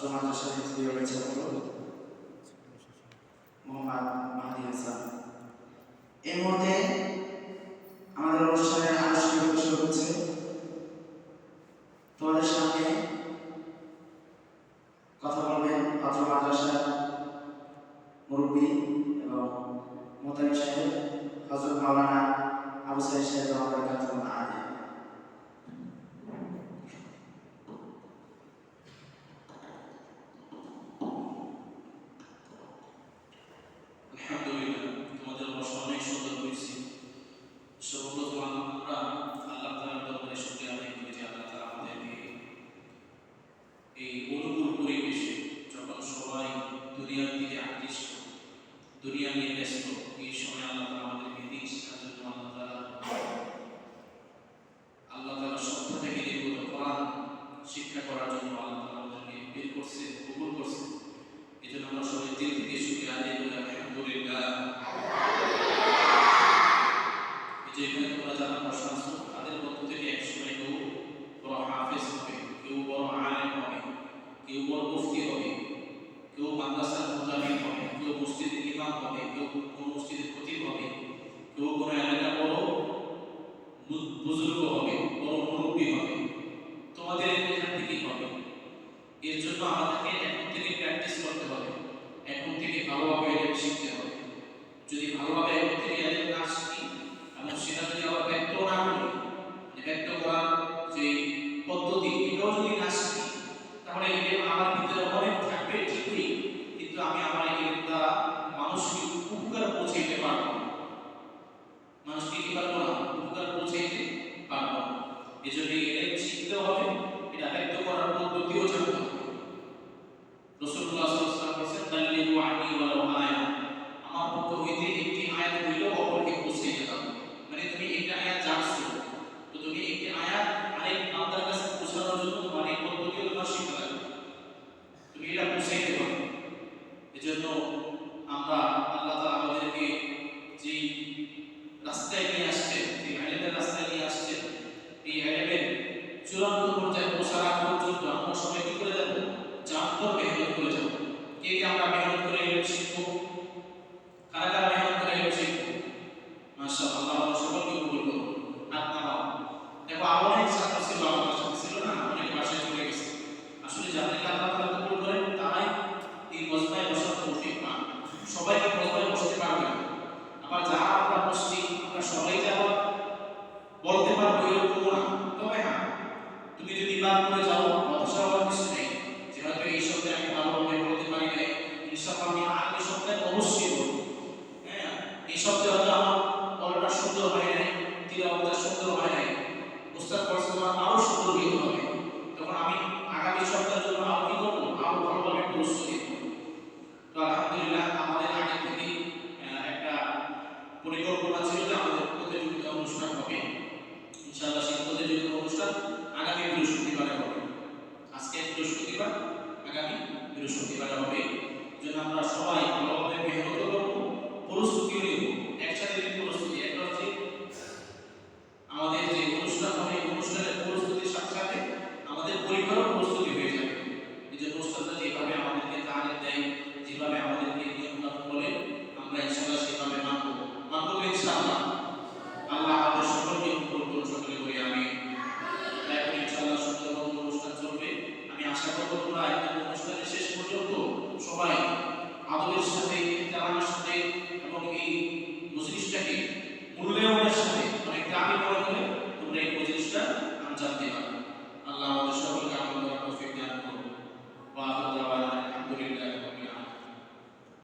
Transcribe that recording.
অত্র মাদ্রাসার হিফজিয়া রয়েছে মোহাম্মদ মাহাদি হাসান। এই মুহূর্তে আমাদের অনুষ্ঠানের আনুষ্ঠানিক শুরু হচ্ছে। তোমাদের সামনে কথা বলবেন অত্র মাদ্রাসার মুরব্বী এবং মোতায়েম সাহেব হযরত মাওলানা আবু সাঈদ সাহেব রাহমাতুল্লাহ আলাইহি। দুনিয়া নিয়ে ব্যস্ত এই সময় আল্লাহ তাআলা আমাদেরকে দিন শিক্ষার জন্য আল্লাহ তাআলা সত্য থেকে নির্গত কোরআন শিক্ষা করার জন্য আল্লাহ তাআলা আমাদেরকে বের করছে, কবুল করছে। এই জন্য আমরা সবাই দিল থেকে শুকরিয়া আদায় করি আলহামদুলিল্লাহ। এই যে এখানে তোমরা যারা বসে আছো তাদের মধ্য থেকে একসময় কেউ বড় হাফেজ হবে, কেউ বড় আলেম হবে, কেউ বড় মুফতি হবে, কেউ মাদ্রাসার মুতাবিন হবে, কেউ মসজিদের ইমাম হবে, কেউ কোন মসজিদের খতিব হবে, কেউ কোন এলাকা বড় বুজুর্গ হবে, বড় মুরব্বী হবে। তোমাদের এখান থেকেই হবে। এর জন্য আমাদেরকে এখন থেকে প্র্যাকটিস করতে হবে, এখন থেকে ভালোভাবে এলেম শিখতে হবে। যদি ভালোভাবে এখন থেকে এলেম না শিখি এবং সেটা যদি আবার ব্যক্ত না করি, ব্যক্ত করার যে পদ্ধতি এটাও যদি না শিখি, তাহলে এলেম আমার ভিতরে অনেক থাকবে ঠিকই, কিন্তু আমি আমার এলেম দ্বারা মানুষকে উপকার পৌঁছাইতে পারবো না। মানুষকে কি পারবো না? উপকার পৌঁছাইতে পারবো না। এই জন্য এলেম শিখতে হবে, এটা ব্যক্ত করার পদ্ধতিও জানতে হবে। রাসূলুল্লাহ সাল্লাল্লাহু আলাইহি ওয়াসাল্লাম বলেছেন, "বাল্লিগু আন্নী ওয়ালাউ আয়া", আমার পক্ষ হইতে একটি আয়াত হইলেও অপরকে পৌঁছাইতে দাও। মানে তুমি একটা আয়াত জানছো, তো তুমি একটি আয়াত আরেক বান্দার কাছে পৌঁছানোর জন্য তোমার এই পদ্ধতিও তোমার শিখতে লাগবে, তুমি এটা পৌঁছাইতে পারবে। এজন্য আমরা আল্লাহ তাআলা আমাদেরকে যে রাস্তায় নিয়ে আসছেন, যে ইলমের রাস্তায় নিয়ে আসছেন, এই ইলমের চূড়ান্ত পর্যায়ে পৌঁছার আগ পর্যন্ত আমরা সবাই কি করে যাব? জানতর মেহনত করে যাব। কে কে আমরা মেহনত করে ইলম শিখবো? কারা কারা মেহনত করে ইলম শিখবো? মাশাআল্লাহ, আল্লাহ সকলকে কবুল করুন। হাত নামাও। দেখো অনেক ছাত্র ছিল, আমাদের সাথে ছিল না, অনেক বাসায় চলে গেছে। আসলে যাদেরকে আল্লাহ তাআলা কবুল করেন তারাই এই মজমায় বসার তৌফিক পান। সবাইকে মজমায় বসতে পারবে না। আবার যারা আমরা বসছি আমরা সবাই যাব বলতে পারবো এরকম না। তবে হ্যাঁ, তুমি যদি বাদ করে যাও হতাশা হওয়ার কিছু নেই, যে হয়তো এই সপ্তাহে আমি ভালোভাবে বলতে পারি নাই, ইনশাআল্লাহ আমি আগামী সপ্তাহে অবশ্যই বলবো। হ্যাঁ, এই সপ্তাহে হয়তো আমার বলাটা সুন্দর হয় নাই, তিলাওয়াতটা সুন্দর হয় নাই, উস্তাদ বলছে আরো সুন্দর হইতে হবে, তখন আমি আগামী সপ্তাহের জন্য আরো কি করবো? আরো ভালোভাবে প্রস্তুতি নেব। তো আলহামদুলিল্লাহ আমাদের আগে থেকে একটা পরিকল্পনা ছিল যে আমাদের প্রতিযোগিতা অনুষ্ঠান হবে। ইনশাআল্লাহ সেই প্রতিযোগিতা অনুষ্ঠান আগামী বৃহস্পতিবারে হবে। আজকে বৃহস্পতিবার, আগামী বৃহস্পতিবারে হবে। যেন আমরা সবাই ভালোভাবে মেহনত করব, প্রস্তুতি নেব। একসাথে নিয়ে প্রস্তুতি, একটা হচ্ছে আমাদের যে অনুষ্ঠান হবে অনুষ্ঠানের প্রস্তুতির সাথে সাথে আমাদের পরীক্ষারও প্রস্তুতি হয়ে যাবে। এই যে অনুষ্ঠানটা যেভাবে আমাদেরকে তালিম দেয়, যেভাবে আমাদেরকে নিয়মকানুন বলে, আমরা ইনশাআল্লাহ সেভাবে মানব ইনশাআল্লাহ। আল্লাহ আমাদের সকলকে কবুল করুন, সকলে বলি আমিন। এখন ইনশাআল্লাহ সুন্দরভাবে অনুষ্ঠান চলবে। আমি আশা করব তোমরা একদম অনুষ্ঠানের শেষ পর্যন্ত সবাই আদবের সাথে, ইহতিরামের সাথে এবং এই মজলিসটাকে